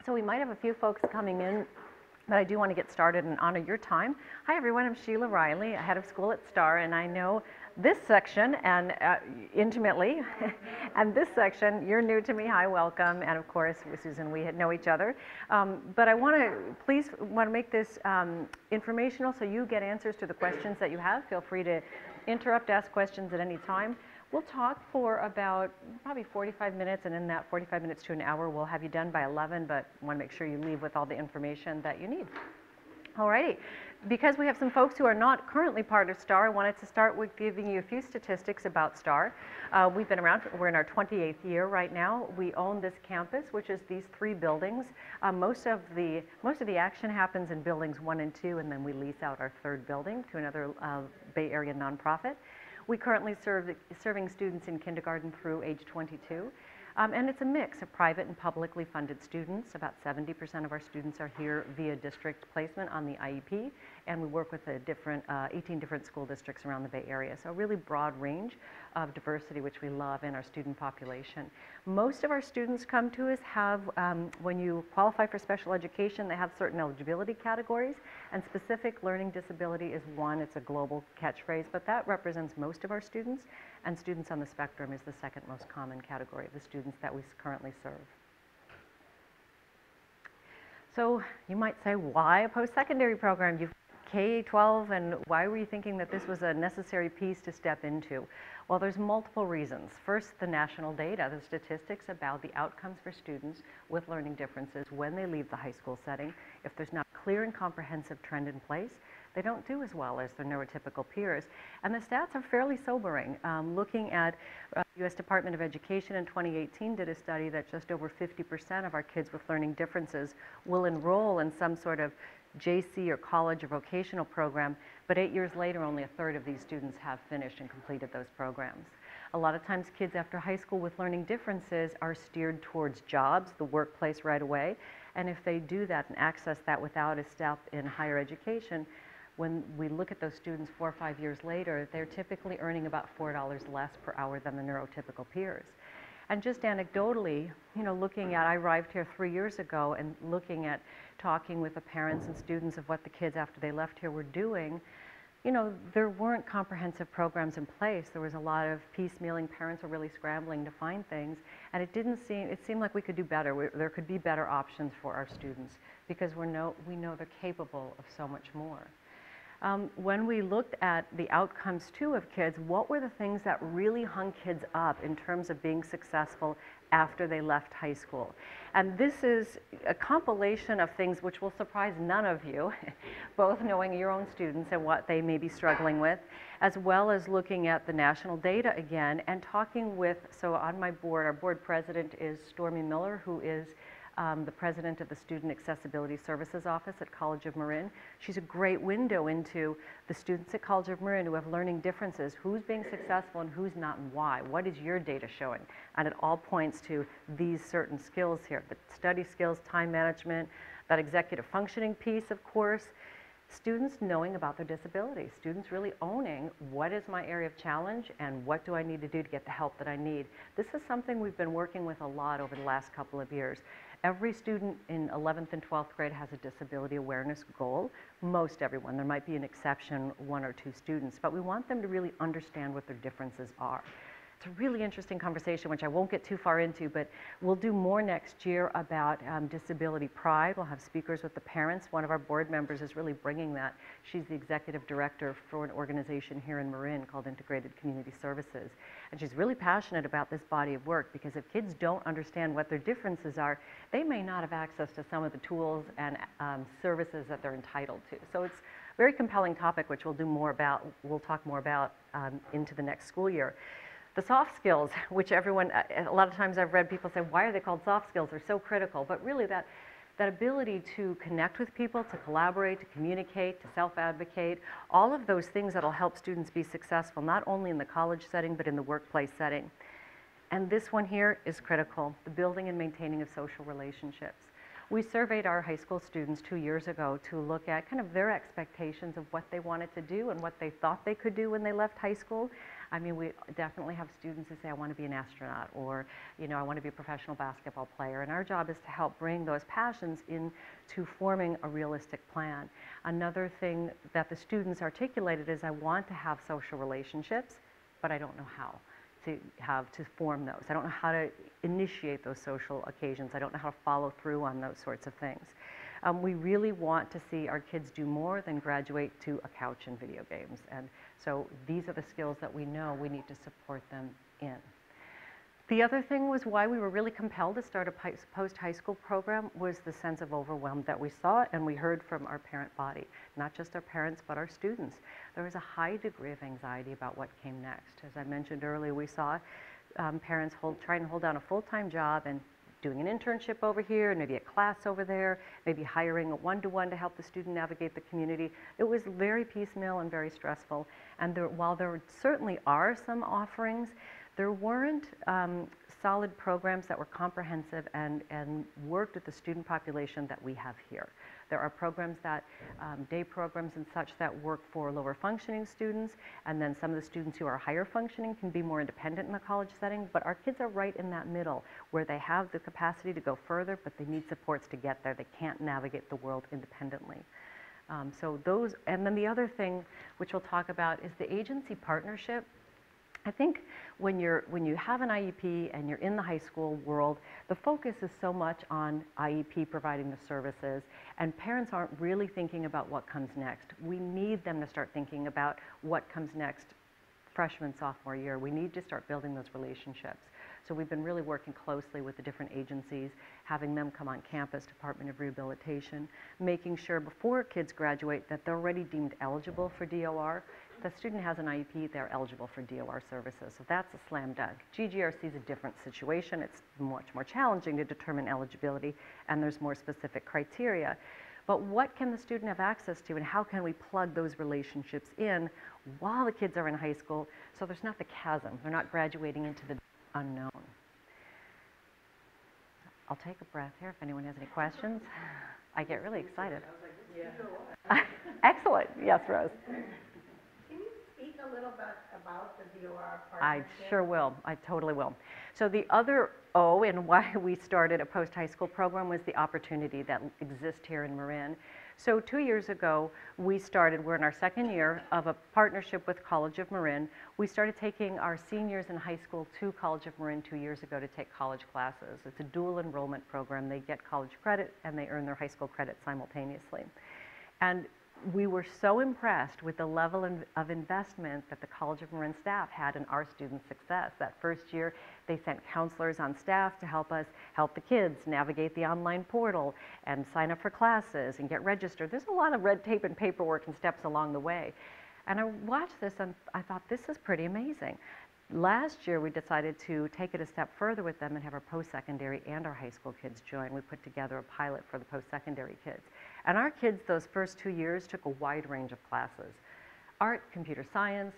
So we might have a few folks coming in, but I do want to get started and honor your time. Hi everyone, I'm Sheila Riley, head of school at STAR, and I know this section and intimately, and this section, you're new to me, hi, welcome, and of course, Susan, we know each other. But I want to make this informational so you get answers to the questions that you have. Feel free to interrupt, ask questions at any time. We'll talk for about probably 45 minutes, and in that 45 minutes to an hour, we'll have you done by 11, but want to make sure you leave with all the information that you need. Alrighty, because we have some folks who are not currently part of STAR, I wanted to start with giving you a few statistics about STAR. We've been around, we're in our 28th year right now. We own this campus, which is these 3 buildings. Most of the action happens in buildings 1 and 2, and then we lease out our 3rd building to another Bay Area nonprofit. We currently serving students in kindergarten through age 22. And it's a mix of private and publicly funded students. About 70% of our students are here via district placement on the IEP, and we work with 18 different school districts around the Bay Area. So a really broad range of diversity, which we love in our student population. Most of our students come to us when you qualify for special education, they have certain eligibility categories, and specific learning disability is one. It's a global catchphrase, but that represents most of our students, and students on the spectrum is the second most common category of the students that we currently serve. So you might say, why a post-secondary program? You've K-12, and why were you thinking that this was a necessary piece to step into? Well, there's multiple reasons. First, the national data, the statistics about the outcomes for students with learning differences when they leave the high school setting. If there's not a clear and comprehensive trend in place, they don't do as well as their neurotypical peers. And the stats are fairly sobering. Looking at U.S. Department of Education in 2018 did a study that just over 50% of our kids with learning differences will enroll in some sort of JC or college or vocational program, but 8 years later, only a third of these students have finished and completed those programs. A lot of times kids after high school with learning differences are steered towards jobs, the workplace right away, and if they do that and access that without a step in higher education, when we look at those students 4 or 5 years later, they're typically earning about $4 less per hour than the neurotypical peers. And just anecdotally, I arrived here 3 years ago and looking at talking with the parents and students of what the kids after they left here were doing, there weren't comprehensive programs in place. There was a lot of piecemealing. Parents were really scrambling to find things, and it seemed like we could do better. There could be better options for our students because we know they're capable of so much more. When we looked at the outcomes too of kids, what were the things that really hung kids up in terms of being successful after they left high school? And this is a compilation of things which will surprise none of you, both knowing your own students and what they may be struggling with, as well as looking at the national data again and talking with, so on my board, our board president is Stormy Miller, who is the president of the Student Accessibility Services Office at College of Marin. She's a great window into the students at College of Marin who have learning differences, who's being successful and who's not and why. What is your data showing? And it all points to these certain skills here, the study skills, time management, that executive functioning piece, of course, students knowing about their disability, students really owning what is my area of challenge and what do I need to do to get the help that I need. This is something we've been working with a lot over the last couple of years. Every student in 11th and 12th grade has a disability awareness goal. Most everyone. There might be an exception, 1 or 2 students, but we want them to really understand what their differences are. It's a really interesting conversation, which I won't get too far into, but we'll do more next year about disability pride. We'll have speakers with the parents. One of our board members is really bringing that. She's the executive director for an organization here in Marin called Integrated Community Services. And she's really passionate about this body of work because if kids don't understand what their differences are, they may not have access to some of the tools and services that they're entitled to. So it's a very compelling topic, which we'll talk more about into the next school year. The soft skills, which everyone, a lot of times I've read people say, why are they called soft skills? They're so critical. But really that ability to connect with people, to collaborate, to communicate, to self-advocate, all of those things that'll help students be successful, not only in the college setting, but in the workplace setting. And this one here is critical, the building and maintaining of social relationships. We surveyed our high school students 2 years ago to look at kind of their expectations of what they wanted to do and what they thought they could do when they left high school. I mean, we definitely have students who say, I want to be an astronaut, or, you know, I want to be a professional basketball player. And our job is to help bring those passions into forming a realistic plan. Another thing that the students articulated is, I want to have social relationships, but I don't know how to form those. I don't know how to initiate those social occasions. I don't know how to follow through on those sorts of things. We really want to see our kids do more than graduate to a couch and video games. And so these are the skills that we know we need to support them in. The other thing was why we were really compelled to start a post-high school program was the sense of overwhelm that we saw and we heard from our parent body, not just our parents, but our students. There was a high degree of anxiety about what came next. As I mentioned earlier, we saw parents trying to hold down a full-time job and doing an internship over here, and maybe a class over there, maybe hiring a one-to-one to help the student navigate the community. It was very piecemeal and very stressful. And while there certainly are some offerings, there weren't solid programs that were comprehensive and worked with the student population that we have here. There are programs that, day programs and such, that work for lower functioning students, and then some of the students who are higher functioning can be more independent in the college setting, but our kids are right in that middle where they have the capacity to go further, but they need supports to get there. They can't navigate the world independently. So those, and then the other thing, which we'll talk about, is the agency partnership. I think when you have an IEP and you're in the high school world, the focus is so much on IEP providing the services, and parents aren't really thinking about what comes next. We need them to start thinking about what comes next freshman, sophomore year. We need to start building those relationships. So we've been really working closely with the different agencies, having them come on campus, Department of Rehabilitation, making sure before kids graduate that they're already deemed eligible for DOR. If the student has an IEP, they're eligible for DOR services. So that's a slam dunk. GGRC is a different situation. It's much more challenging to determine eligibility, and there's more specific criteria. But what can the student have access to, and how can we plug those relationships in while the kids are in high school so there's not the chasm. They're not graduating into the unknown. I'll take a breath here if anyone has any questions. I get really excited. Excellent. Yes, Rose. Can you speak a little bit about the DOR I partnership? sure will. I totally will. So the other O in why we started a post-high school program was the opportunity that exists here in Marin. So 2 years ago, we're in our second year of a partnership with College of Marin. We started taking our seniors in high school to College of Marin 2 years ago to take college classes. It's a dual enrollment program. They get college credit and they earn their high school credit simultaneously. And we were so impressed with the level of investment that the College of Marin staff had in our students' success. That first year, they sent counselors on staff to help the kids navigate the online portal and sign up for classes and get registered. There's a lot of red tape and paperwork and steps along the way. And I watched this and I thought, this is pretty amazing. Last year, we decided to take it a step further with them and have our post-secondary and our high school kids join. We put together a pilot for the post-secondary kids. And our kids, those first 2 years, took a wide range of classes. Art, computer science,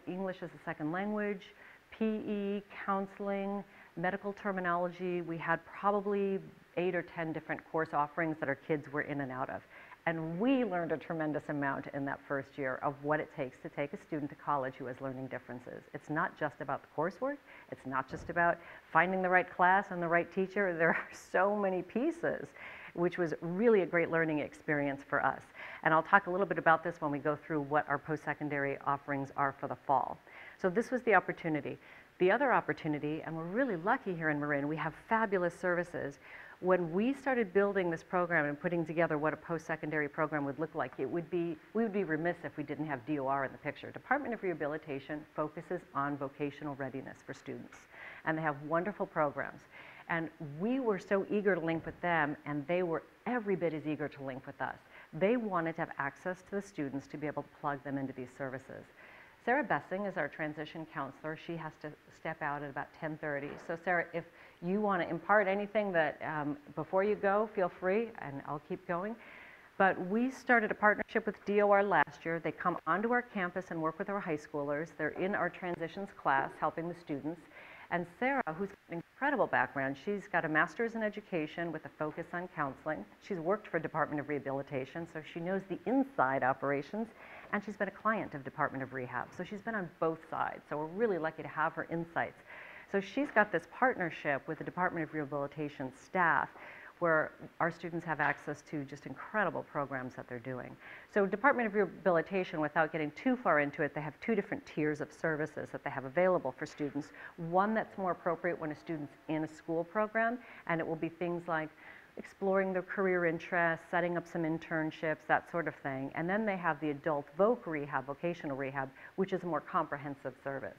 English as a second language, PE, counseling, medical terminology. We had probably 8 or 10 different course offerings that our kids were in and out of. And we learned a tremendous amount in that first year of what it takes to take a student to college who has learning differences. It's not just about the coursework. It's not just about finding the right class and the right teacher. There are so many pieces, which was really a great learning experience for us. And I'll talk a little bit about this when we go through what our post-secondary offerings are for the fall. So this was the opportunity. The other opportunity, and we're really lucky here in Marin, we have fabulous services. When we started building this program and putting together what a post-secondary program would look like, we would be remiss if we didn't have DOR in the picture. Department of Rehabilitation focuses on vocational readiness for students, and they have wonderful programs. And we were so eager to link with them, and they were every bit as eager to link with us. They wanted to have access to the students to be able to plug them into these services. Sarah Bessing is our transition counselor. She has to step out at about 10:30. So Sarah, if you want to impart anything that before you go, feel free, and I'll keep going. But we started a partnership with DOR last year. They come onto our campus and work with our high schoolers. They're in our transitions class helping the students. And Sarah, who's got an incredible background, she's got a master's in education with a focus on counseling. She's worked for Department of Rehabilitation, so she knows the inside operations, and she's been a client of Department of Rehab. So she's been on both sides, so we're really lucky to have her insights. So she's got this partnership with the Department of Rehabilitation staff where our students have access to just incredible programs that they're doing. So Department of Rehabilitation, without getting too far into it, they have two different tiers of services that they have available for students. One that's more appropriate when a student's in a school program, and it will be things like exploring their career interests, setting up some internships, that sort of thing. And then they have the adult voc rehab, vocational rehab, which is a more comprehensive service.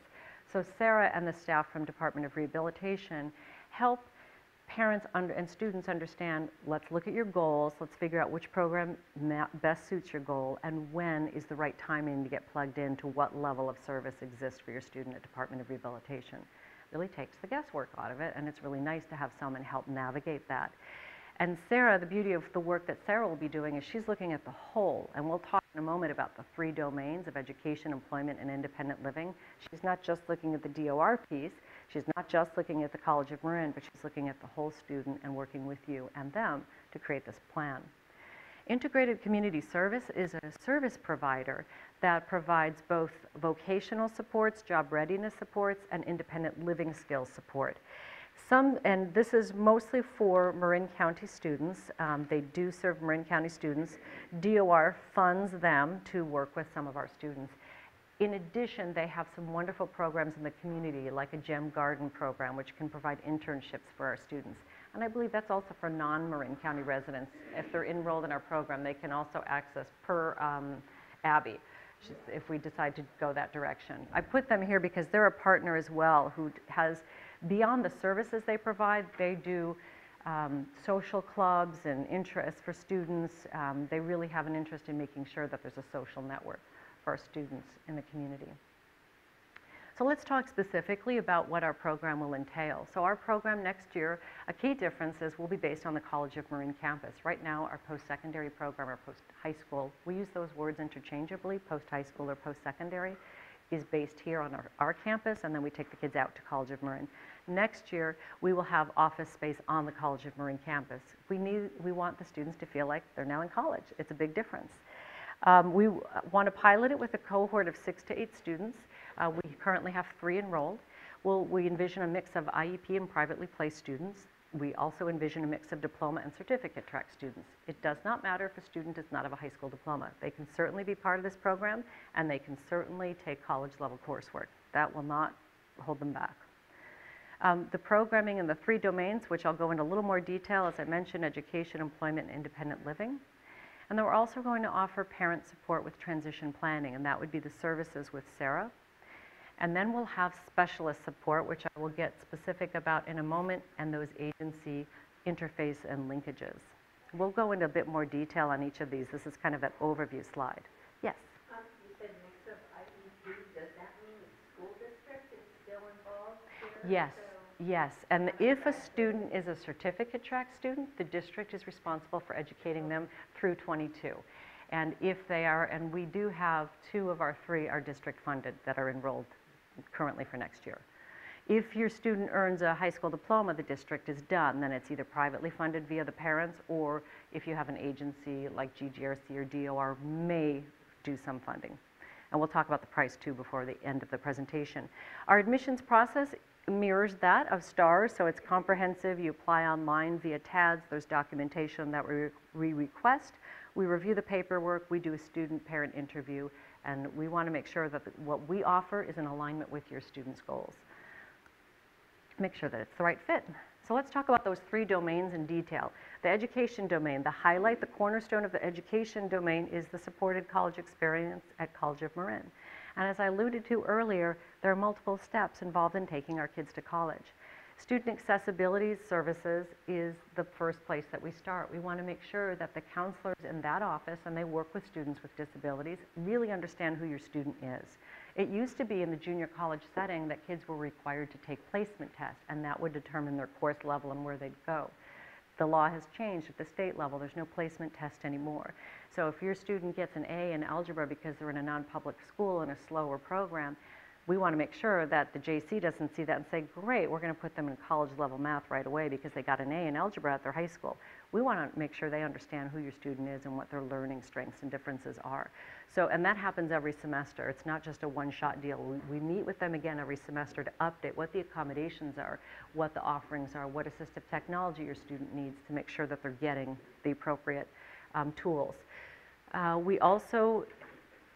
So Sarah and the staff from Department of Rehabilitation help parents and students understand, let's look at your goals, let's figure out which program best suits your goal, and when is the right timing to get plugged into what level of service exists for your student at Department of Rehabilitation. It really takes the guesswork out of it, and it's really nice to have someone help navigate that. And Sarah, the beauty of the work that Sarah will be doing is she's looking at the whole, and we'll talk in a moment about the three domains of education, employment, and independent living. She's not just looking at the DOR piece, she's not just looking at the College of Marin, but she's looking at the whole student and working with you and them to create this plan. Integrated Community Service is a service provider that provides both vocational supports, job readiness supports, and independent living skills support. And this is mostly for Marin County students. They do serve Marin County students. DOR funds them to work with some of our students. In addition, they have some wonderful programs in the community, like a GEM Garden program, which can provide internships for our students. And I believe that's also for non-Marin County residents. If they're enrolled in our program, they can also access per Abby, if we decide to go that direction. I put them here because they're a partner as well who has, beyond the services they provide, they do social clubs and interests for students. They really have an interest in making sure that there's a social network for our students in the community. So let's talk specifically about what our program will entail. So our program next year, a key difference is we'll be based on the College of Marin campus. Right now, our post-secondary program or post-high school, we use those words interchangeably, post-high school or post-secondary, is based here on our campus, and then we take the kids out to College of Marin. Next year, we will have office space on the College of Marin campus. We want the students to feel like they're now in college. It's a big difference. We want to pilot it with a cohort of 6 to 8 students. We currently have 3 enrolled. We envision a mix of IEP and privately placed students. We also envision a mix of diploma and certificate track students. It does not matter if a student does not have a high school diploma. They can certainly be part of this program, and they can certainly take college-level coursework. That will not hold them back. The programming in the 3 domains, which I'll go into a little more detail, as I mentioned, education, employment, and independent living. And then we're also going to offer parent support with transition planning, and that would be the services with Sarah. And then we'll have specialist support, which I will get specific about in a moment, and those agency interface and linkages. We'll go into a bit more detail on each of these. This is kind of an overview slide. Yes? You said mix of IEP. Does that mean the school district is still involved here? Yes. Yes, and if a student is a certificate track student, the district is responsible for educating them through 22. And if they are, and we do have 2 of our 3 are district funded that are enrolled currently for next year. If your student earns a high school diploma, the district is done. Then it's either privately funded via the parents, or if you have an agency like GGRC or DOR may do some funding. And we'll talk about the price too before the end of the presentation. Our admissions process mirrors that of STARS, so it's comprehensive. You apply online via TADS. There's documentation that we request. We review the paperwork. We do a student-parent interview, and we want to make sure that what we offer is in alignment with your students' goals. Make sure that it's the right fit. So let's talk about those 3 domains in detail. The education domain, the highlight, the cornerstone of the education domain is the supported college experience at College of Marin. And as I alluded to earlier, there are multiple steps involved in taking our kids to college. Student accessibility services is the first place that we start. We want to make sure that the counselors in that office, and they work with students with disabilities, really understand who your student is. It used to be in the junior college setting that kids were required to take placement tests, and that would determine their course level and where they'd go. The law has changed at the state level. There's no placement test anymore. So if your student gets an A in algebra because they're in a non-public school in a slower program, we want to make sure that the JC doesn't see that and say, great, we're going to put them in college level math right away because they got an A in algebra at their high school. We want to make sure they understand who your student is and what their learning strengths and differences are. So, and that happens every semester. It's not just a one-shot deal. We meet with them again every semester to update what the accommodations are, what the offerings are, what assistive technology your student needs to make sure that they're getting the appropriate tools. We also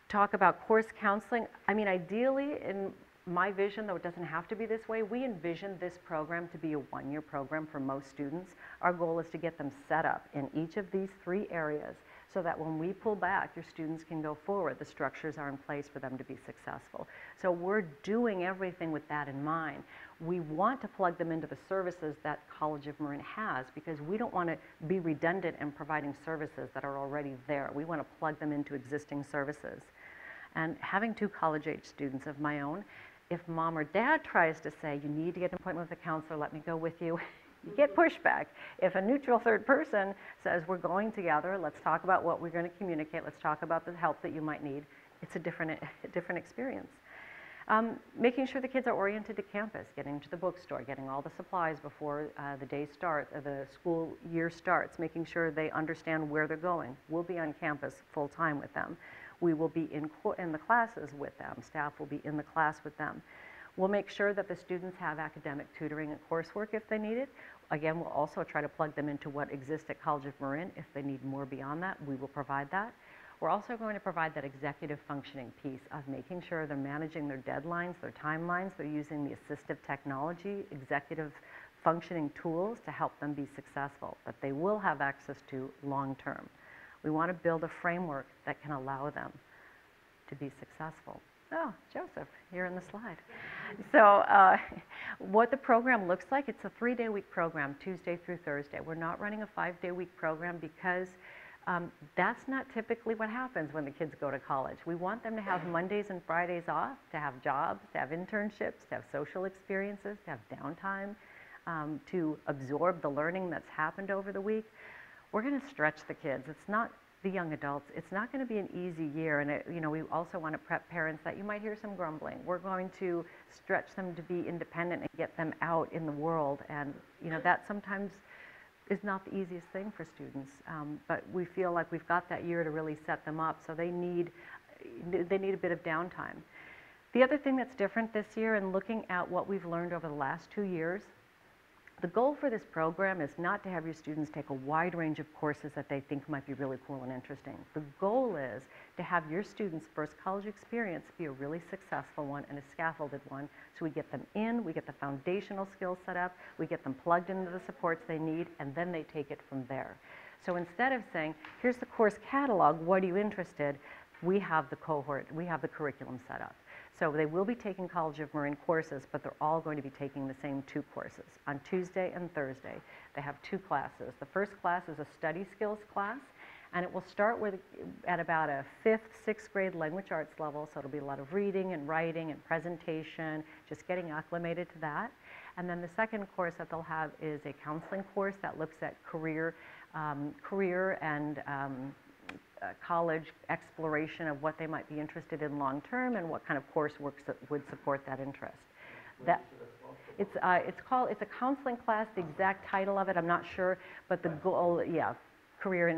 talk about course counseling. I mean, ideally, in my vision, though it doesn't have to be this way, we envision this program to be a one-year program for most students. Our goal is to get them set up in each of these 3 areas so that when we pull back, your students can go forward. The structures are in place for them to be successful. So we're doing everything with that in mind. We want to plug them into the services that College of Marin has because we don't want to be redundant in providing services that are already there. We want to plug them into existing services. And having 2 college-age students of my own, if mom or dad tries to say, you need to get an appointment with a counselor, let me go with you, you get pushback. If a neutral third person says, we're going together, let's talk about what we're going to communicate, let's talk about the help that you might need, it's a different experience. Making sure the kids are oriented to campus, getting to the bookstore, getting all the supplies before the school year starts, making sure they understand where they're going. We'll be on campus full time with them. We will be in the classes with them. Staff will be in the class with them. We'll make sure that the students have academic tutoring and coursework if they need it. Again, we'll also try to plug them into what exists at College of Marin. If they need more beyond that, we will provide that. We're also going to provide that executive functioning piece of making sure they're managing their deadlines, their timelines, they're using the assistive technology, executive functioning tools to help them be successful, that they will have access to long term. We want to build a framework that can allow them to be successful. Oh, Joseph, you're in the slide. So what the program looks like, it's a 3-day-week program, Tuesday through Thursday. We're not running a 5-day-week program because that's not typically what happens when the kids go to college. We want them to have Mondays and Fridays off, to have jobs, to have internships, to have social experiences, to have downtime, to absorb the learning that's happened over the week. We're going to stretch the kids. It's not the young adults. It's not going to be an easy year. And we also want to prep parents that you might hear some grumbling. We're going to stretch them to be independent and get them out in the world. And that sometimes is not the easiest thing for students. But we feel like we've got that year to really set them up. So they need a bit of downtime. The other thing that's different this year, and looking at what we've learned over the last 2 years, the goal for this program is not to have your students take a wide range of courses that they think might be really cool and interesting. The goal is to have your students' first college experience be a really successful one and a scaffolded one, so we get them in, we get the foundational skills set up, we get them plugged into the supports they need, and then they take it from there. So instead of saying, here's the course catalog, what are you interested, we have the cohort, we have the curriculum set up. So they will be taking College of Marin courses, but they're all going to be taking the same 2 courses. On Tuesday and Thursday, they have 2 classes. The first class is a study skills class, and it will start at about a 5th, 6th grade language arts level, so it'll be a lot of reading and writing and presentation, just getting acclimated to that. And then the second course that they'll have is a counseling course that looks at career and college exploration of what they might be interested in long term and what kind of coursework that would support that interest. It's a counseling class. The exact title of it, I'm not sure, but the goal, career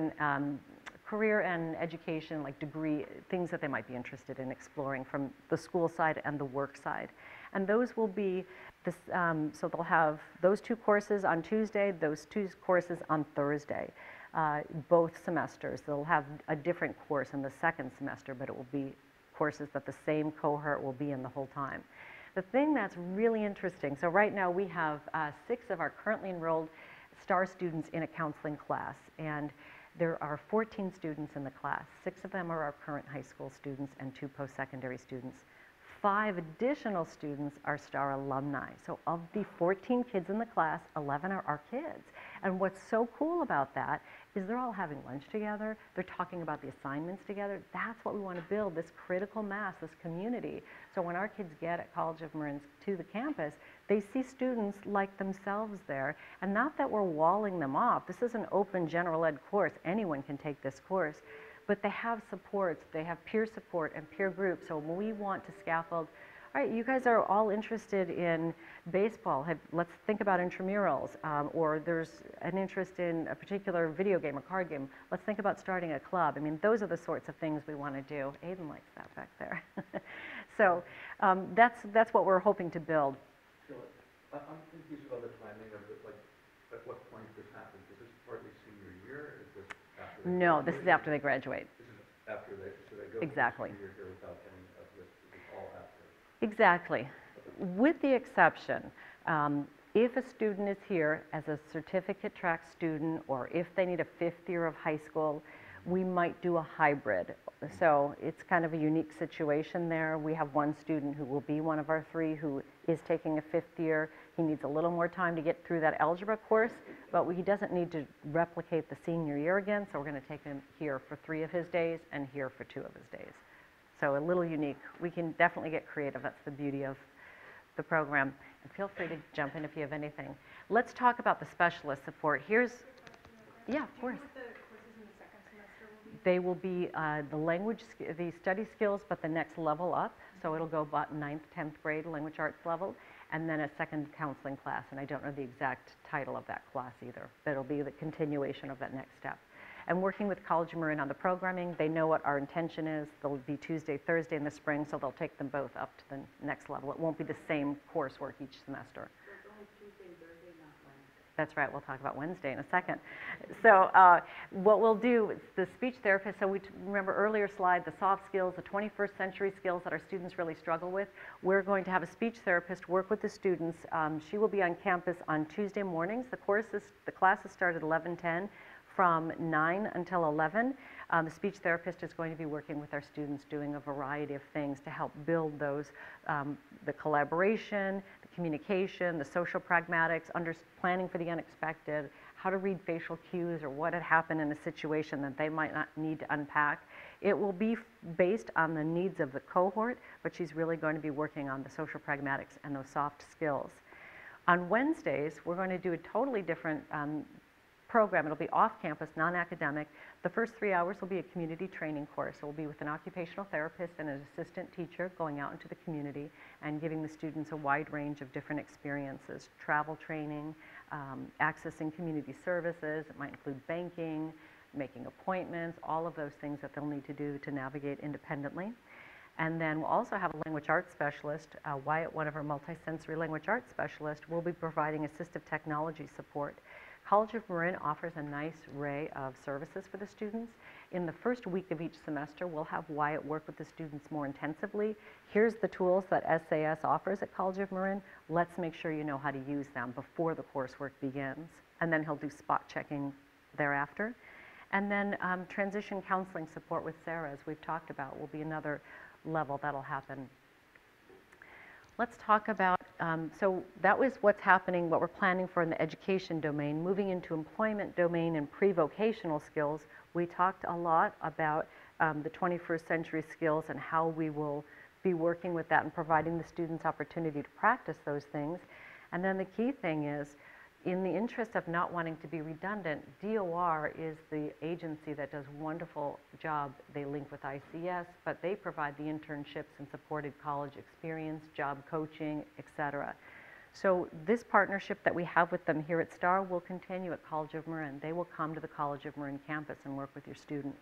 and education, like degree, things that they might be interested in exploring from the school side and the work side. And those will be this, so they'll have those 2 courses on Tuesday, those 2 courses on Thursday. Both semesters. They'll have a different course in the second semester, but it will be courses that the same cohort will be in the whole time. The thing that's really interesting, so right now we have 6 of our currently enrolled STAR students in a counseling class, and there are 14 students in the class. 6 of them are our current high school students and 2 post-secondary students. 5 additional students are STAR alumni. So of the 14 kids in the class, 11 are our kids. And what's so cool about that is they're all having lunch together, they're talking about the assignments together. That's what we want to build, this critical mass, this community. So when our kids get at College of Marin to the campus, they see students like themselves there. And not that we're walling them off. This is an open general ed course. Anyone can take this course. But they have supports, they have peer support and peer groups. So when we want to scaffold All right, you guys are all interested in baseball. Let's think about intramurals, or there's an interest in a particular video game or card game. Let's think about starting a club. I mean, those are the sorts of things we want to do. Aiden likes that back there. So that's what we're hoping to build. So I'm confused about the timing of it, like, at what point this happens? Is this partly senior year? Is this after they No, this graduate? is after they graduate. This is after they, so they go Exactly. from senior year without any of this, it's all after. Exactly. With the exception, if a student is here as a certificate track student, or if they need a 5th year of high school, we might do a hybrid. So it's kind of a unique situation there. We have one student who will be one of our 3 who is taking a 5th year. He needs a little more time to get through that algebra course, but he doesn't need to replicate the senior year again, so we're going to take him here for 3 of his days and here for 2 of his days. So a little unique. We can definitely get creative. That's the beauty of the program. And feel free to jump in if you have anything. Let's talk about the specialist support. Here's, yeah, of course. They will be the study skills, but the next level up. So it'll go about 9th, 10th grade language arts level, and then a second counseling class. And I don't know the exact title of that class either, but it'll be the continuation of that next step. And working with College of Marin on the programming, they know what our intention is. They'll be Tuesday, Thursday in the spring, so they'll take them both up to the next level. It won't be the same coursework each semester. So it's only Tuesday and Thursday, not Wednesday. That's right, we'll talk about Wednesday in a second. So what we'll do, is the speech therapist, so remember earlier slide, the soft skills, the 21st century skills that our students really struggle with. We're going to have a speech therapist work with the students. She will be on campus on Tuesday mornings. The classes start at 11:10. From 9 until 11, the speech therapist is going to be working with our students doing a variety of things to help build those, the collaboration, the communication, the social pragmatics, planning for the unexpected, how to read facial cues or what had happened in a situation that they might not need to unpack. It will be based on the needs of the cohort, but she's really going to be working on the social pragmatics and those soft skills. On Wednesdays, we're going to do a totally different program. It'll be off campus, non-academic. The first 3 hours will be a community training course. It will be with an occupational therapist and an assistant teacher going out into the community and giving the students a wide range of different experiences, travel training, accessing community services. It might include banking, making appointments, all of those things that they'll need to do to navigate independently. And then we'll also have a language arts specialist. Wyatt, one of our multisensory language arts specialists, will be providing assistive technology support. College of Marin offers a nice array of services for the students. In the first week of each semester, we'll have Wyatt work with the students more intensively. Here's the tools that SAS offers at College of Marin. Let's make sure you know how to use them before the coursework begins. And then he'll do spot checking thereafter. And then transition counseling support with Sarah, as we've talked about, will be another level that'll happen. Let's talk about, so that was what's happening, what we're planning for in the education domain. Moving into employment domain and pre-vocational skills, we talked a lot about the 21st century skills and how we will be working with that and providing the students opportunity to practice those things. And then the key thing is, in the interest of not wanting to be redundant, DOR is the agency that does a wonderful job. They link with ICS, but they provide the internships and supported college experience, job coaching, etc. So this partnership that we have with them here at STAR will continue at College of Marin. They will come to the College of Marin campus and work with your student.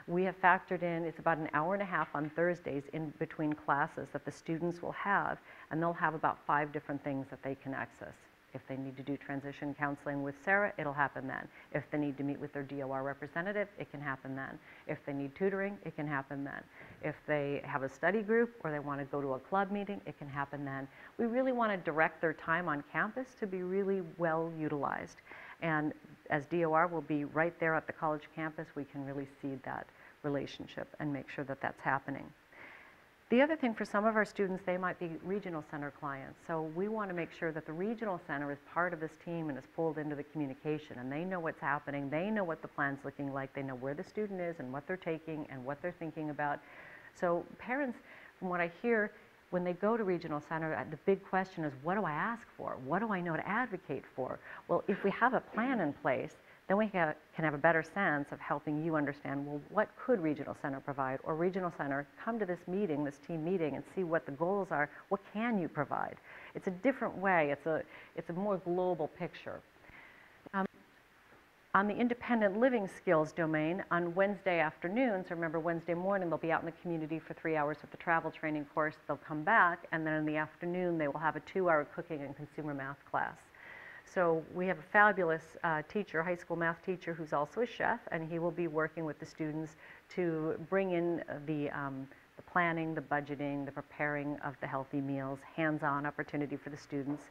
We have factored in, it's about an hour and a half on Thursdays in between classes that the students will have, and they'll have about 5 different things that they can access. If they need to do transition counseling with Sarah, it'll happen then. If they need to meet with their DOR representative, it can happen then. If they need tutoring, it can happen then. If they have a study group or they want to go to a club meeting, it can happen then. We really want to direct their time on campus to be really well utilized. And as DOR will be right there at the college campus, we can really seed that relationship and make sure that that's happening. The other thing for some of our students, they might be regional center clients. So we want to make sure that the regional center is part of this team and is pulled into the communication, and they know what's happening. They know what the plan's looking like. They know where the student is and what they're taking and what they're thinking about. So parents, from what I hear, when they go to regional center, the big question is, what do I ask for? What do I know to advocate for? Well, if we have a plan in place, then we can have a better sense of helping you understand, well, what could Regional Center provide? Or Regional Center, come to this meeting, this team meeting, and see what the goals are. What can you provide? It's a different way. It's a more global picture. On the independent living skills domain, on Wednesday afternoons, remember Wednesday morning, they'll be out in the community for 3 hours with the travel training course. They'll come back, and then in the afternoon, they will have a 2-hour cooking and consumer math class. So we have a fabulous teacher, high school math teacher, who's also a chef, and he will be working with the students to bring in the planning, the budgeting, the preparing of the healthy meals, hands-on opportunity for the students.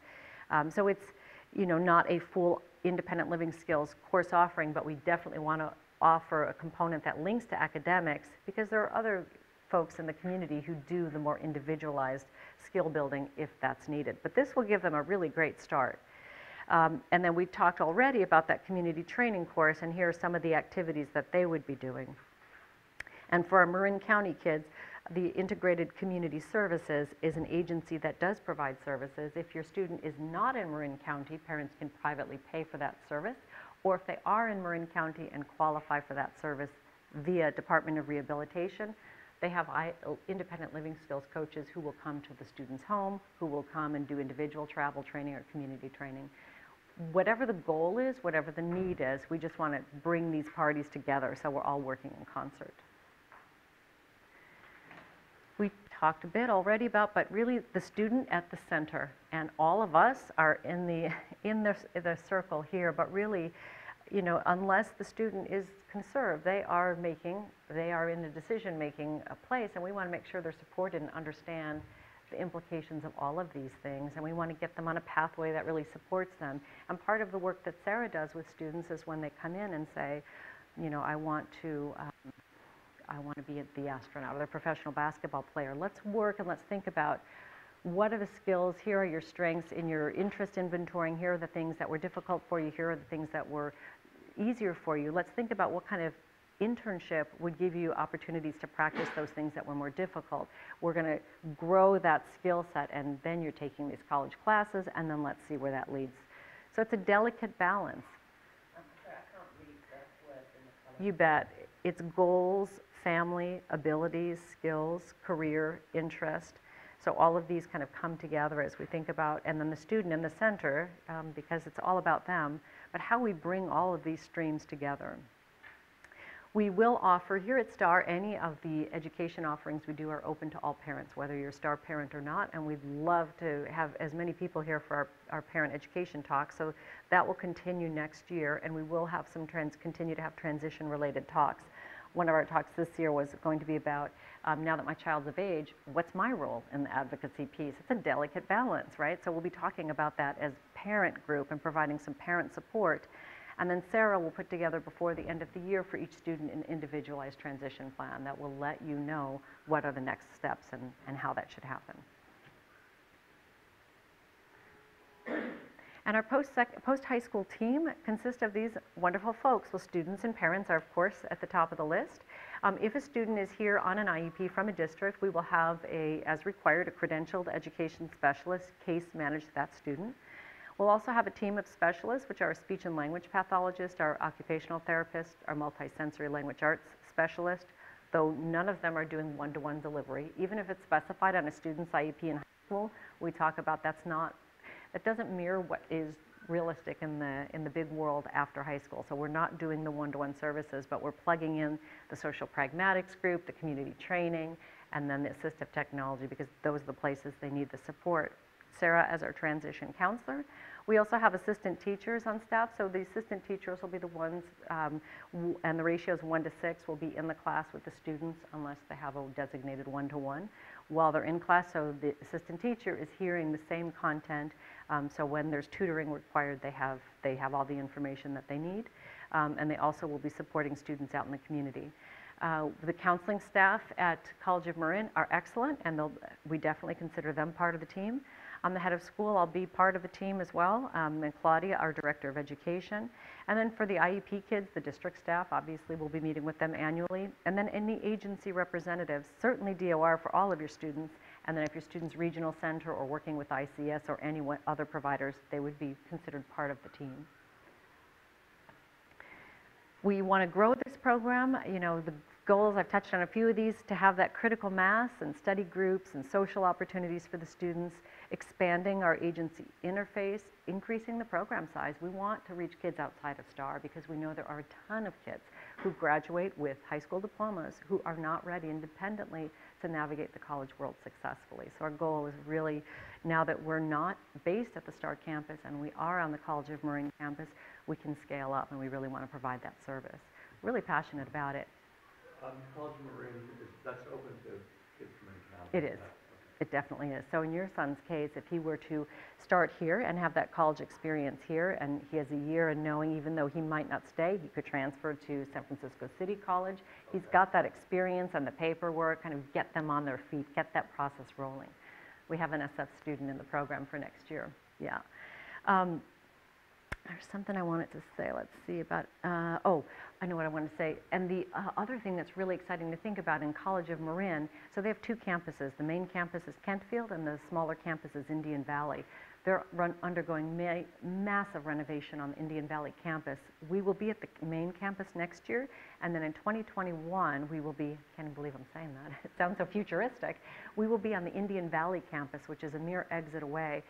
So it's, not a full independent living skills course offering, but we definitely want to offer a component that links to academics, because there are other folks in the community who do the more individualized skill building if that's needed. But this will give them a really great start. And then we talked already about that community training course, and here are some of the activities that they would be doing. And for our Marin County kids, the Integrated Community Services is an agency that does provide services. If your student is not in Marin County, parents can privately pay for that service, or if they are in Marin County and qualify for that service via Department of Rehabilitation, they have independent living skills coaches who will come to the student's home, who will come and do individual travel training or community training. Whatever the goal is, whatever the need is, we just want to bring these parties together so we're all working in concert. We talked a bit already about, but really the student at the center, and all of us are in the circle here, but really, unless the student is conserved, they are in the decision-making place, and we want to make sure they're supported and understand the implications of all of these things, and we want to get them on a pathway that really supports them. And part of the work that Sarah does with students is when they come in and say, I want to be the astronaut or the professional basketball player. Let's work and let's think about what are the skills, here are your strengths in your interest inventorying, here are the things that were difficult for you, here are the things that were easier for you. Let's think about what kind of internship would give you opportunities to practice those things that were more difficult. We're going to grow that skill set, and then you're taking these college classes, and then let's see where that leads. So it's a delicate balance. I'm sorry, I can't read the words in the color. You bet. It's goals, family, abilities, skills, career, interest. So all of these kind of come together as we think about, and then the student in the center, because it's all about them, but how we bring all of these streams together. We will offer, here at STAR, any of the education offerings we do are open to all parents, whether you're a STAR parent or not, and we'd love to have as many people here for our parent education talks, so that will continue next year, and we will have continue to have transition-related talks. One of our talks this year was going to be about, now that my child's of age, what's my role in the advocacy piece? It's a delicate balance, right? So we'll be talking about that as parent group and providing some parent support. And then Sarah will put together before the end of the year for each student an individualized transition plan that will let you know what are the next steps and how that should happen. And our post-high school team consists of these wonderful folks. Well, students and parents are, of course, at the top of the list. If a student is here on an IEP from a district, we will have, as required, a credentialed education specialist case manage that student. We'll also have a team of specialists, which are a speech and language pathologist, our occupational therapist, our multisensory language arts specialist, though none of them are doing one-to-one delivery. Even if it's specified on a student's IEP in high school, we talk about that doesn't mirror what is realistic in the big world after high school. So we're not doing the one-to-one services, but we're plugging in the social pragmatics group, the community training, and then the assistive technology, because those are the places they need the support. Sarah as our transition counselor. We also have assistant teachers on staff, so the assistant teachers will be the ones, and the ratio is 1 to 6, will be in the class with the students unless they have a designated one-to-one while they're in class. So the assistant teacher is hearing the same content, so when there's tutoring required, they have all the information that they need, and they also will be supporting students out in the community. The counseling staff at College of Marin are excellent, and we definitely consider them part of the team. I'm the head of school. I'll be part of the team as well, and Claudia, our director of education. And then for the IEP kids, the district staff, obviously we'll be meeting with them annually. And then any agency representatives, certainly DOR for all of your students, and then if your student's regional center or working with ICS or any other providers, they would be considered part of the team. We want to grow this program. You know, the goals, I've touched on a few of these, to have that critical mass and study groups and social opportunities for the students, expanding our agency interface, increasing the program size. We want to reach kids outside of STAR because we know there are a ton of kids who graduate with high school diplomas who are not ready independently to navigate the college world successfully. So our goal is really, now that we're not based at the STAR campus and we are on the College of Marin campus, we can scale up, and we really want to provide that service. Really passionate about it. College of Marin, that's open to kids from any town? It is. It definitely is. So in your son's case, if he were to start here and have that college experience here, and he has a year and knowing even though he might not stay, he could transfer to San Francisco City College. He's got that experience and the paperwork, kind of get them on their feet, get that process rolling. We have an SF student in the program for next year. Yeah. There's something I wanted to say. Let's see about, oh, I know what I want to say. And the other thing that's really exciting to think about in College of Marin, so they have two campuses. The main campus is Kentfield, and the smaller campus is Indian Valley. They're undergoing massive renovation on the Indian Valley campus. We will be at the main campus next year, and then in 2021, we will be, I can't even believe I'm saying that. It sounds so futuristic. We will be on the Indian Valley campus, which is a mere exit away.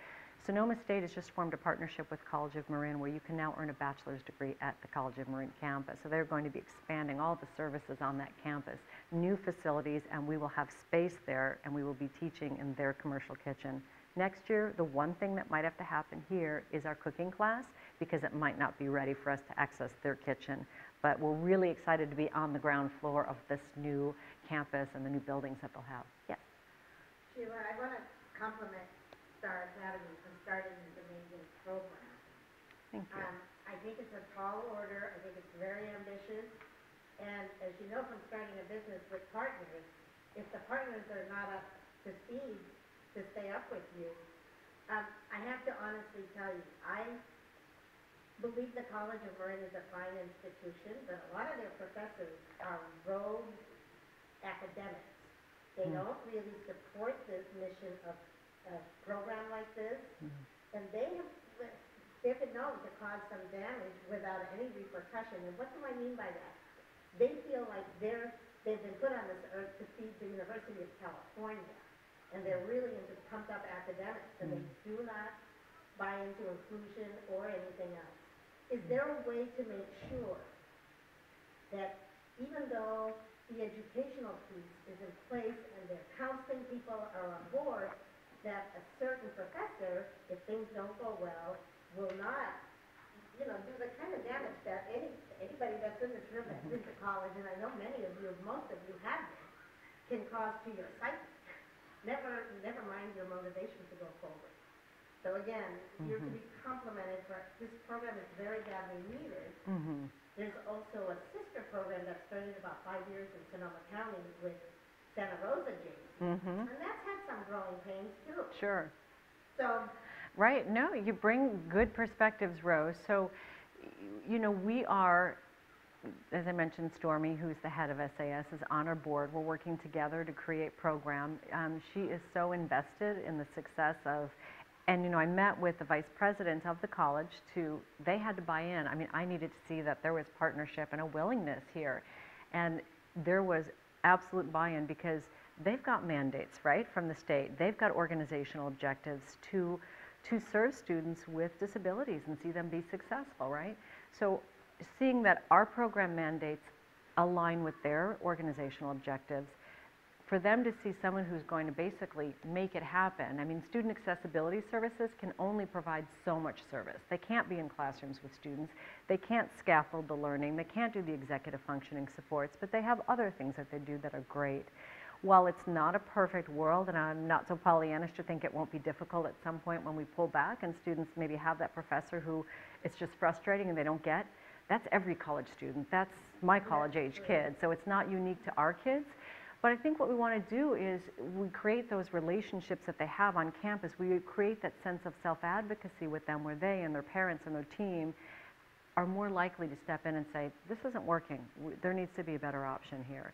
Sonoma State has just formed a partnership with College of Marin where you can now earn a bachelor's degree at the College of Marin campus. So they're going to be expanding all the services on that campus, new facilities, and we will have space there, and we will be teaching in their commercial kitchen. Next year, the one thing that might have to happen here is our cooking class, because it might not be ready for us to access their kitchen. But we're really excited to be on the ground floor of this new campus and the new buildings that they'll have. Yes? Sheila, I want to compliment Star Academy for starting this amazing program. Thank you. I think it's a tall order. I think it's very ambitious. And as you know from starting a business with partners, if the partners are not up to speed to stay up with you, I have to honestly tell you, I believe the College of Marin is a fine institution, but a lot of their professors are rogue academics. They don't really support this mission of a program like this, and they've been known to cause some damage without any repercussion. And what do I mean by that? They feel like they've been put on this earth to feed the University of California, and they're really into pumped up academics, and they do not buy into inclusion or anything else. Is there a way to make sure that even though the educational piece is in place and their counseling people are on board, that a certain professor, if things don't go well, will not, do the kind of damage that anybody that's in this room that's been to college, and I know many of you, most of you have been, can cause to your psyche. Never mind your motivation to go forward. So again, you're to be complimented for, this program is very badly needed. There's also a sister program that started about 5 years in Sonoma County with Santa Rosa James. And that's had some growing pains too. Sure. So. Right. No, you bring good perspectives, Rose. So, we are, as I mentioned, Stormy, who's the head of SAS, is on our board. We're working together to create program. She is so invested in the success of, and I met with the vice president of the college they had to buy in. I mean, I needed to see that there was partnership and a willingness here. And there was absolute buy-in because they've got mandates, right, from the state. They've got organizational objectives to serve students with disabilities and see them be successful, right? So seeing that our program mandates align with their organizational objectives, for them to see someone who's going to basically make it happen. I mean, student accessibility services can only provide so much service. They can't be in classrooms with students. They can't scaffold the learning. They can't do the executive functioning supports, but they have other things that they do that are great. While it's not a perfect world, and I'm not so Pollyannish to think it won't be difficult at some point when we pull back and students maybe have that professor who it's just frustrating and they don't get, that's every college student. That's my college-age kid, so it's not unique to our kids. But I think what we want to do is we create those relationships that they have on campus. We create that sense of self-advocacy with them where they and their parents and their team are more likely to step in and say, this isn't working. There needs to be a better option here.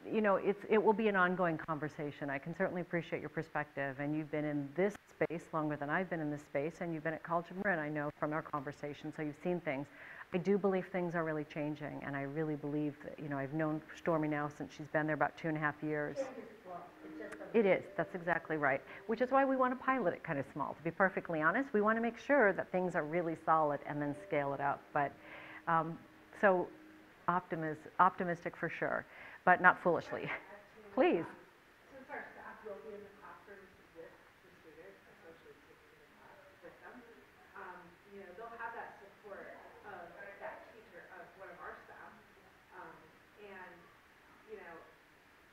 It will be an ongoing conversation. I can certainly appreciate your perspective, and you've been in this space longer than I've been in this space, and you've been at College of Marin, I know, from our conversation, so you've seen things. I do believe things are really changing, and I really believe that, you know, I've known Stormy now since she's been there about 2.5 years. Change is slow, it's just a. It is, that's exactly right, which is why we want to pilot it kind of small. To be perfectly honest, we want to make sure that things are really solid and then scale it up. But, so optimistic for sure, but not foolishly. Please. Since our staff will be in the classrooms with the students, especially taking the class with them, you know, they'll have that support of that teacher, of one of our staff. And, you know,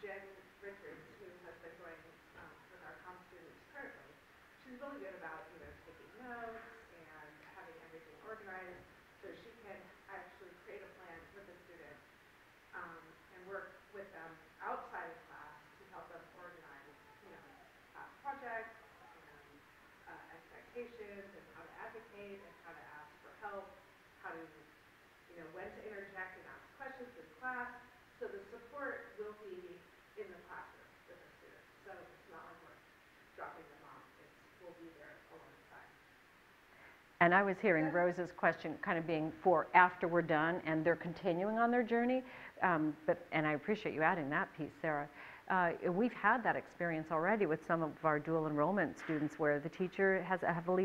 Jen Richards, who has been going with our comm students currently, she's really good about, you know, taking notes and having everything organized so she can actually create a plan with the students and work with them outside of class to help them organize, you know, projects and expectations and how to advocate and how to ask for help, how to, you know, when to interject and ask questions in class. So the support will be in the classroom with the students. So it's not like we're dropping them off. We'll be there alongside. And I was hearing Rose's question kind of being for after we're done and they're continuing on their journey. And I appreciate you adding that piece, Sarah. We've had that experience already with some of our dual enrollment students where the teacher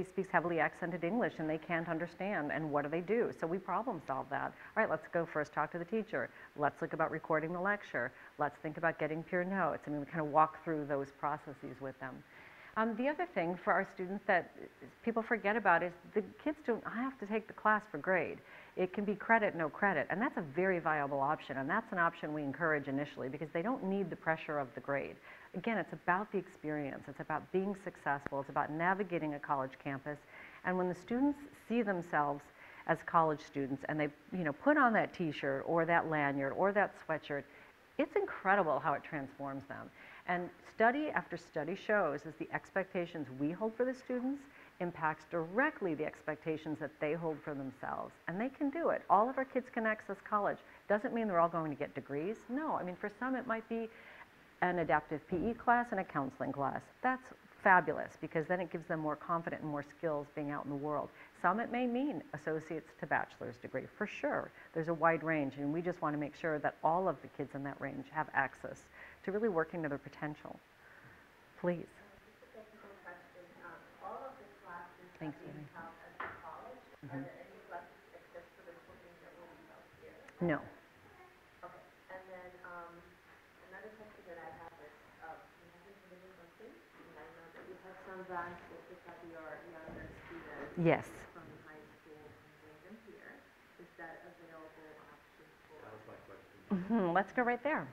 speaks heavily accented English and they can't understand, and what do they do? So we problem solve that. All right, let's go first talk to the teacher. Let's look about recording the lecture. Let's think about getting peer notes. I mean, we kind of walk through those processes with them. The other thing for our students that people forget about is the kids don't have to take the class for grade. It can be credit, no credit, and that's a very viable option, and that's an option we encourage initially because they don't need the pressure of the grade. Again, it's about the experience, it's about being successful, it's about navigating a college campus, and when the students see themselves as college students and they, you know, put on that t-shirt or that lanyard or that sweatshirt, it's incredible how it transforms them. And study after study shows is the expectations we hold for the students impacts directly the expectations that they hold for themselves. And they can do it. All of our kids can access college. Doesn't mean they're all going to get degrees. No, I mean, for some it might be an adaptive PE class and a counseling class. That's fabulous because then it gives them more confidence and more skills being out in the world. Some it may mean associate's to bachelor's degree, for sure. There's a wide range, and we just want to make sure that all of the kids in that range have access to really working to their potential. Please. Just a technical question. All of the classes Thanks, are being Amy. held at the college. Are there any classes except for the swimming that will be held here? No. Okay. And then another question that I have is, you have information on things, and I know that you have some vans that pick up your younger students Yes. from high school and bring them here. Is that available option for? That was my question. Let's go right there.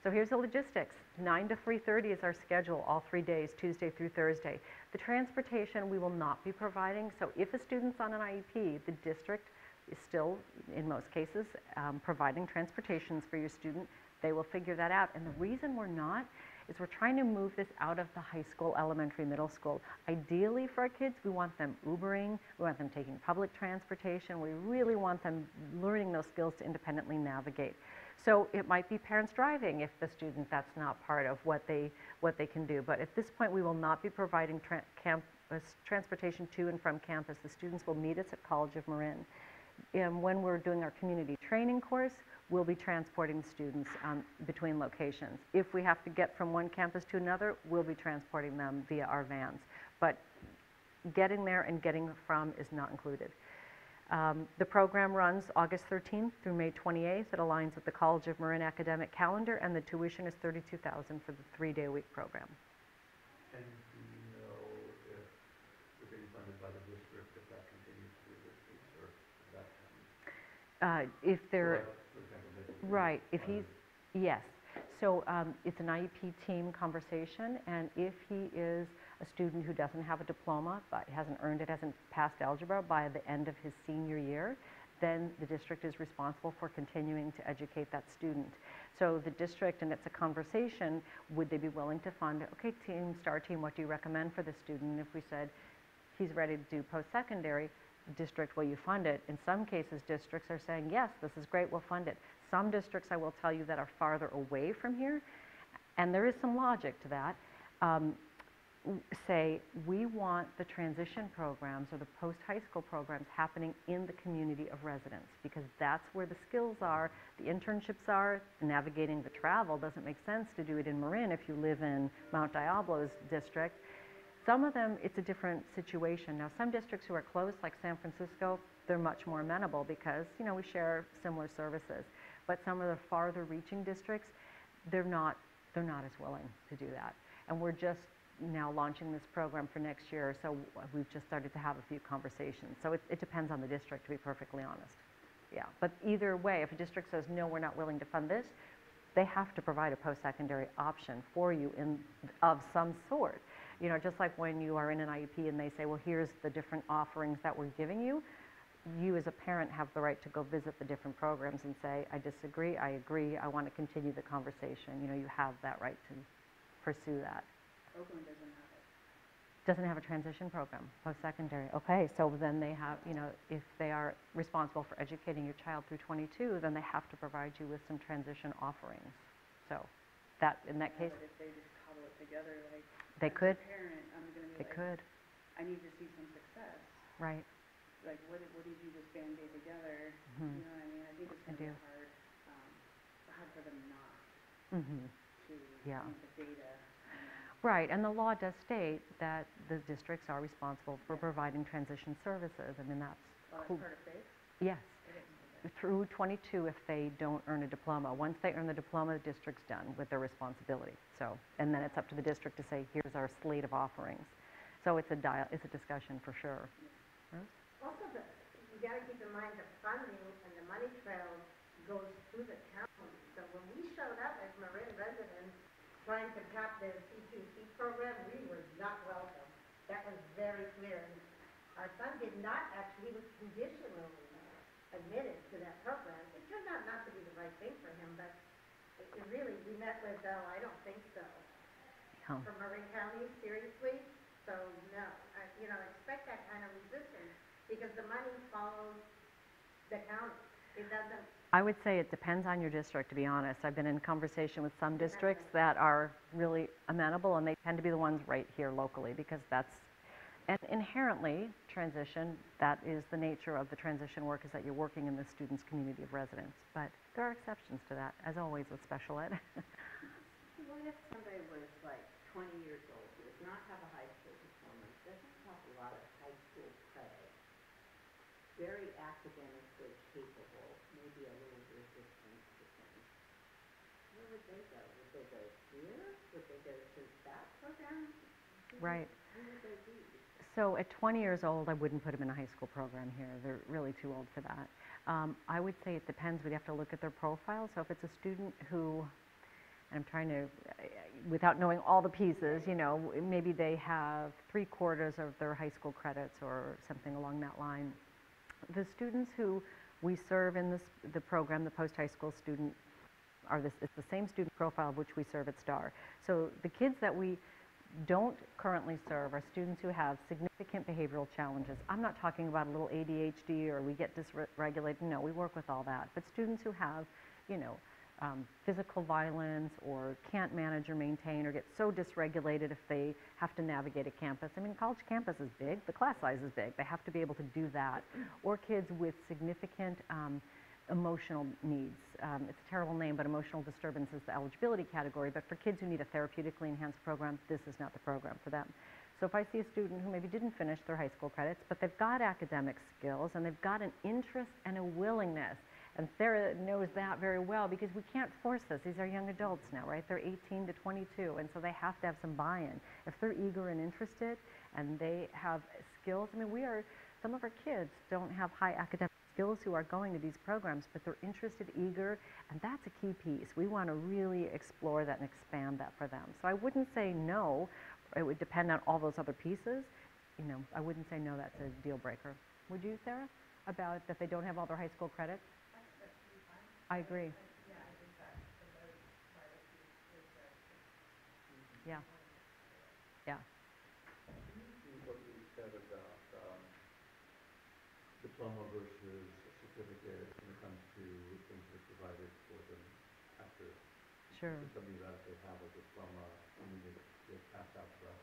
So here's the logistics. 9 to 3:30 is our schedule, all 3 days, Tuesday through Thursday. The transportation we will not be providing. So if a student's on an IEP, the district is still, in most cases, providing transportations for your student. They will figure that out. And the reason we're not is we're trying to move this out of the high school, elementary, middle school. Ideally for our kids, we want them Ubering, we want them taking public transportation, we really want them learning those skills to independently navigate. So it might be parents driving if the student, that's not part of what they can do. But at this point, we will not be providing transportation to and from campus. The students will meet us at College of Marin. When we're doing our community training course, we'll be transporting students between locations. If we have to get from one campus to another, we'll be transporting them via our vans. But getting there and getting from is not included. The program runs August 13th through May 28th. It aligns with the College of Marin academic calendar, and the tuition is $32,000 for the 3-day-a-week program. And do you know if we're being funded by the district, if that continues through this piece, or if that happens? If they're, For example, maybe right, if he's, funded. yes. So it's an IEP team conversation, and if he is a student who doesn't have a diploma, but hasn't earned it, hasn't passed algebra by the end of his senior year, then the district is responsible for continuing to educate that student. So the district, and it's a conversation, would they be willing to fund, okay, STAR team, what do you recommend for this student? And if we said, he's ready to do post-secondary, district, will you fund it? In some cases, districts are saying, yes, this is great, we'll fund it. Some districts, I will tell you, that are farther away from here, and there is some logic to that, say, we want the transition programs or the post-high school programs happening in the community of residence, because that's where the skills are, the internships are, navigating the travel. Doesn't make sense to do it in Marin if you live in Mount Diablo's district. Some of them, it's a different situation. Now, some districts who are close, like San Francisco, they're much more amenable because, you know, we share similar services. But some of the farther reaching districts, they're not as willing to do that. And we're just now launching this program for next year, so we've just started to have a few conversations. So it depends on the district, to be perfectly honest. Yeah, but either way, if a district says, no, we're not willing to fund this, they have to provide a post-secondary option for you of some sort. You know, just like when you are in an IEP and they say, well, here's the different offerings that we're giving you, you as a parent have the right to go visit the different programs and say, I disagree, I agree, I want to continue the conversation. You know, you have that right to pursue that. Oakland doesn't have it. Doesn't have a transition program, post-secondary. Okay, so then they have, you know, if they are responsible for educating your child through 22, then they have to provide you with some transition offerings. So that, in that case, But if they just cobble it together, like, they as a could, parent, I'm gonna be they like, could, I need to see some success. right. Like, what did you just Band-Aid together? Mhm. You know what I mean? I think it's I gonna be do. hard for them not Mm-hmm. to Yeah. meet the data. Right, and the law does state that the districts are responsible for providing transition services. I mean, that's Well, cool. that's part of FAPE? Yes, It is. through 22 if they don't earn a diploma. Once they earn the diploma, the district's done with their responsibility. So, and then it's up to the district to say, here's our slate of offerings. So it's a discussion for sure. Also, you gotta keep in mind the funding and the money trail goes through the county. So when we showed up as Marin residents trying to tap the C2C program, we were not welcome. That was very clear. And our son did not actually, he was conditionally admitted to that program. It turned out not to be the right thing for him, but it really, we met with, I don't think so. Yeah. From Marin County, seriously? So no, you know, expect that kind of resistance because the money follows the county. It doesn't. I would say it depends on your district, to be honest. I've been in conversation with some districts that are really amenable, and they tend to be the ones right here locally because that's, and inherently, transition, that is the nature of the transition work, is that you're working in the student's community of residence. But there are exceptions to that, as always with special ed. What if somebody was like 20 years old, does not have a high school diploma, doesn't have a lot of high school credit, very academically capable, maybe a little resistant to things? Where would they go? Would they go here? Would they go to that program? Right. Who would they be? So at 20 years old, I wouldn't put them in a high school program here. They're really too old for that. I would say it depends. We'd have to look at their profile. So if it's a student who, and I'm trying to, without knowing all the pieces, you know, maybe they have 3/4 of their high school credits or something along that line. The students who we serve in the program, the post-high school student, it's the same student profile of which we serve at STAR. So the kids that we don't currently serve are students who have significant behavioral challenges. I'm not talking about a little ADHD or we get dysregulated. No, we work with all that. But students who have, you know, physical violence or can't manage or maintain or get so dysregulated if they have to navigate a campus. I mean, college campus is big, the class size is big. They have to be able to do that. Or kids with significant emotional needs. It's a terrible name, but emotional disturbance is the eligibility category. But for kids who need a therapeutically enhanced program, this is not the program for them. So if I see a student who maybe didn't finish their high school credits, but they've got academic skills and they've got an interest and a willingness, and Sarah knows that very well because we can't force this. These are young adults now, right? They're 18 to 22, and so they have to have some buy-in. If they're eager and interested and they have skills, I mean, some of our kids don't have high academic skills who are going to these programs, but they're interested, eager, and that's a key piece. We want to really explore that and expand that for them. So I wouldn't say no. It would depend on all those other pieces. You know, I wouldn't say no, that's a deal breaker. Would you, Sarah? About that they don't have all their high school credits? I agree. Yeah. Yeah. What you said about diploma versus a certificate when it comes to things that are provided for them after Sure. somebody that they have a diploma, I mean, they pass out the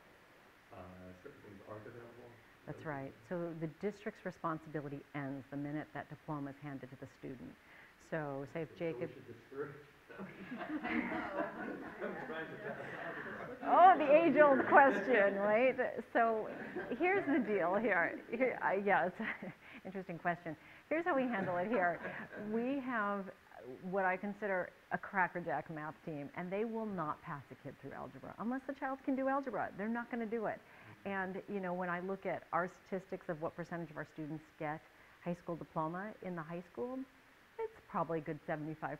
certain things aren't available? That's right. So the district's responsibility ends the minute that diploma is handed to the student. So say if Jacob, So we should discourage them. I'm trying to pass algebra. oh, the age-old question, right? So here's the deal here. Yeah, it's an interesting question. Here's how we handle it here. We have what I consider a crackerjack math team, and they will not pass a kid through algebra unless the child can do algebra. They're not going to do it. And you know, when I look at our statistics of what percentage of our students get high school diploma in the high school, it's probably a good 75%,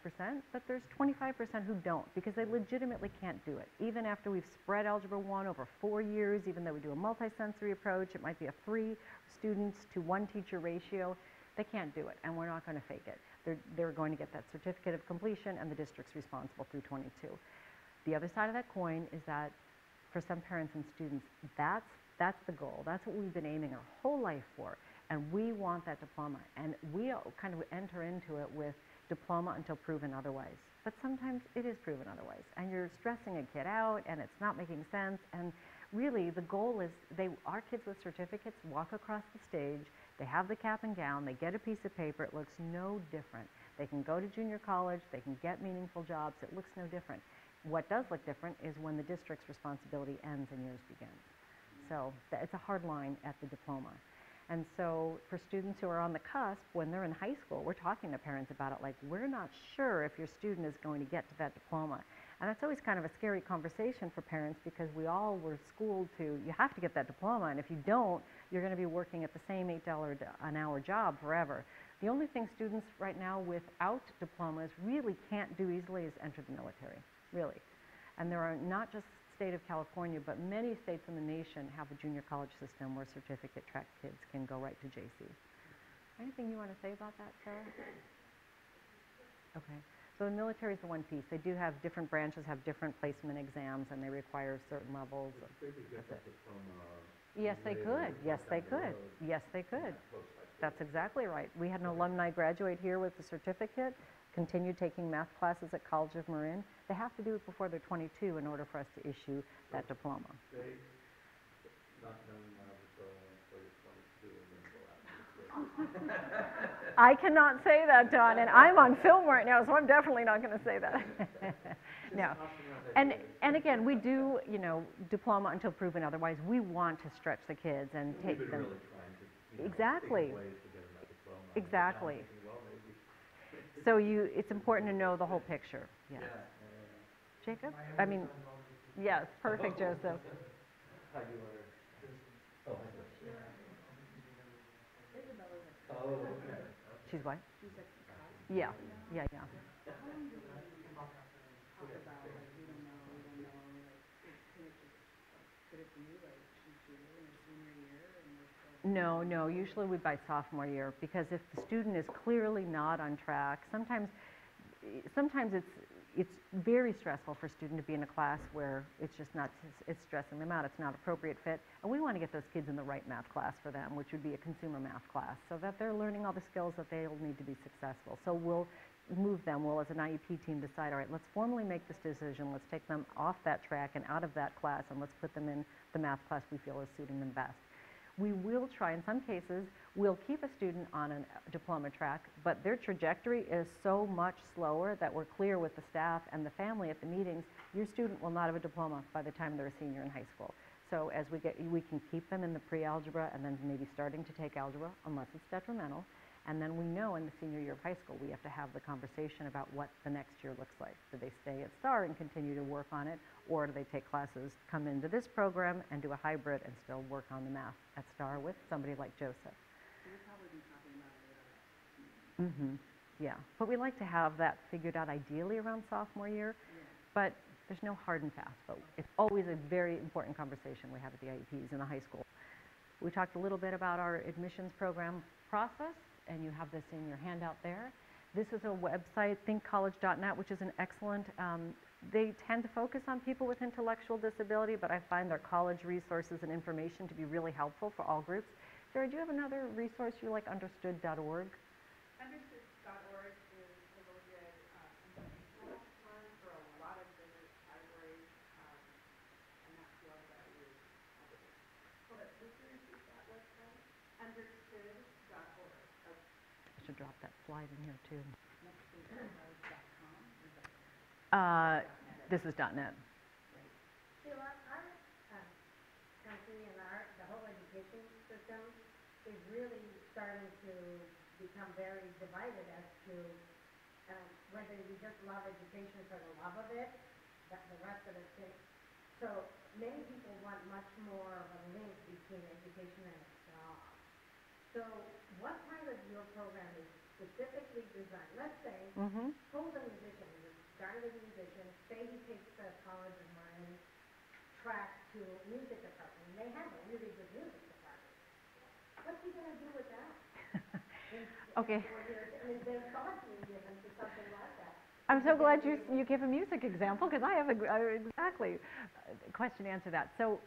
but there's 25% who don't because they legitimately can't do it. Even after we've spread Algebra 1 over 4 years, even though we do a multisensory approach, it might be a 3 students to 1 teacher ratio, they can't do it, and we're not going to fake it. They're going to get that certificate of completion, and the district's responsible through 22. The other side of that coin is that for some parents and students, that's the goal. That's what we've been aiming our whole life for. And we want that diploma. And we kind of enter into it with diploma until proven otherwise. But sometimes it is proven otherwise. And you're stressing a kid out, and it's not making sense. And really, the goal is our kids with certificates walk across the stage. They have the cap and gown. They get a piece of paper. It looks no different. They can go to junior college. They can get meaningful jobs. It looks no different. What does look different is when the district's responsibility ends and yours begins. So it's a hard line at the diploma. And so for students who are on the cusp, when they're in high school, we're talking to parents about it like, we're not sure if your student is going to get to that diploma. And that's always kind of a scary conversation for parents because we all were schooled to, you have to get that diploma, and if you don't, you're going to be working at the same $8 an hour job forever. The only thing students right now without diplomas really can't do easily is enter the military, really. And there are not just state of California, but many states in the nation have a junior college system where certificate track kids can go right to JC. Anything you want to say about that, Sarah? Okay. So the military is the one piece. They do have different branches, have different placement exams, and they require certain levels. They could get that diploma. Yes, they could. Yes, they could. Yes, they could. That's exactly right. We had an alumni graduate here with a certificate, continued taking math classes at College of Marin. They have to do it before they're 22 in order for us to issue that diploma. They, not knowing algebra until you're 22 and then go out to the I cannot say that, Don, and I'm on film right now, so I'm definitely not going to say that. No. And again, we do, you know, diploma until proven otherwise. We want to stretch the kids and take We've been them. really trying to, Exactly. think of ways to get them that diploma. Exactly. Now I'm thinking, well, maybe. So it's important to know the whole picture. Yes. Jacob? I mean, yes, perfect, Joseph. How do you want to? Oh, oh, okay. She's what? She's at the cusp. Yeah. How long do we talk about, like, we don't know, like, could it be, like, she's in her senior year and we're still... No, usually we by sophomore year, because if the student is clearly not on track, sometimes it's very stressful for a student to be in a class where it's just not, it's stressing them out, it's not appropriate fit, and we want to get those kids in the right math class for them, which would be a consumer math class, so that they're learning all the skills that they'll need to be successful. So we'll move them, we'll as an IEP team decide, all right, let's formally make this decision, let's take them off that track and out of that class, and let's put them in the math class we feel is suiting them best. We will try, in some cases, we'll keep a student on a diploma track, but their trajectory is so much slower that we're clear with the staff and the family at the meetings, your student will not have a diploma by the time they're a senior in high school. So as we can keep them in the pre-algebra and then maybe starting to take algebra, unless it's detrimental, and then we know in the senior year of high school, we have to have the conversation about what the next year looks like. Do they stay at STAR and continue to work on it, or do they take classes, come into this program and do a hybrid and still work on the math at STAR with somebody like Joseph? We'll probably be talking about it later. Mm-hmm. Yeah, but we like to have that figured out ideally around sophomore year, but there's no hard and fast, but it's always a very important conversation we have at the IEPs in the high school. We talked a little bit about our admissions program process, and you have this in your handout there. This is a website, thinkcollege.net, which is an excellent, they tend to focus on people with intellectual disability, but I find their college resources and information to be really helpful for all groups. Sarah, do you have another resource you like, understood.org? Understood.org is a really good informational one for a lot of different categories, and that's the one that we use. would you repeat that website? Understood.org. I should drop that slide in here too. nextgeneration.com. This is .net. Sheila, our country and the whole education system is really starting to become very divided as to whether you just love education for the love of it, that the rest of it thing. So many people want much more of a link between education and a job. So what part of your program is specifically designed? Let's say, Mm-hmm. suppose a musician, is a started musician, say he takes the College of Marin track to music department, and they have a really good music department. What's he gonna do with that? Okay. 4 years, and is there thought being given to something like that? I'm so glad you give a music example because I have exactly a question to answer that. So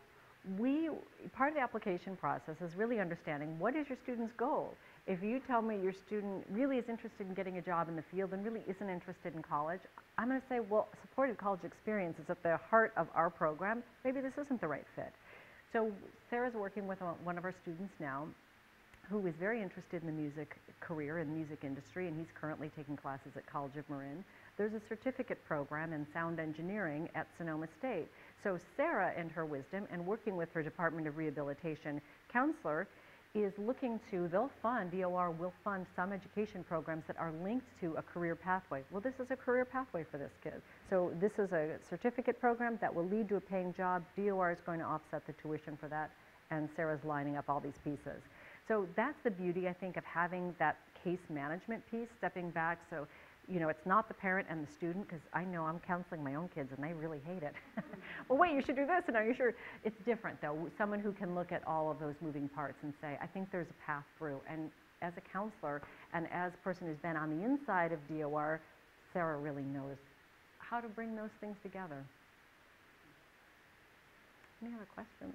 part of the application process is really understanding what is your student's goal. If you tell me your student really is interested in getting a job in the field and really isn't interested in college, I'm going to say, well, supported college experience is at the heart of our program. Maybe this isn't the right fit. So Sarah's working with one of our students now who is very interested in the music career and music industry, and he's currently taking classes at College of Marin. There's a certificate program in sound engineering at Sonoma State. So Sarah, in her wisdom, and working with her Department of Rehabilitation counselor, is looking to, DOR will fund some education programs that are linked to a career pathway. Well, this is a career pathway for this kid. So this is a certificate program that will lead to a paying job. DOR is going to offset the tuition for that, and Sarah's lining up all these pieces. So that's the beauty, I think, of having that case management piece, stepping back. So, you know, it's not the parent and the student, because I know I'm counseling my own kids and they really hate it. Well, wait, you should do this, and are you sure? It's different, though. Someone who can look at all of those moving parts and say, I think there's a path through. And as a counselor and as a person who's been on the inside of DOR, Sarah really knows how to bring those things together. Any other questions?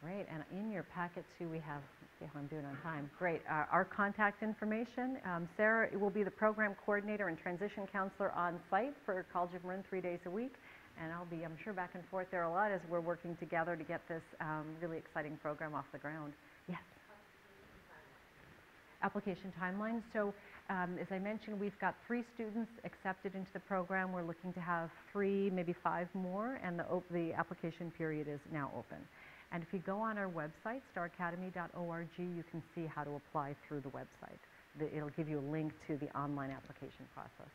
Great, and in your packet too, we have, let's see how I'm doing on time. Great, our contact information. Sarah will be the program coordinator and transition counselor on site for College of Marin 3 days a week. And I'll be, I'm sure, back and forth there a lot as we're working together to get this really exciting program off the ground. Yes? Application timeline. So as I mentioned, we've got 3 students accepted into the program. We're looking to have 3, maybe 5 more, and the application period is now open. And if you go on our website, staracademy.org, you can see how to apply through the website. It'll give you a link to the online application process.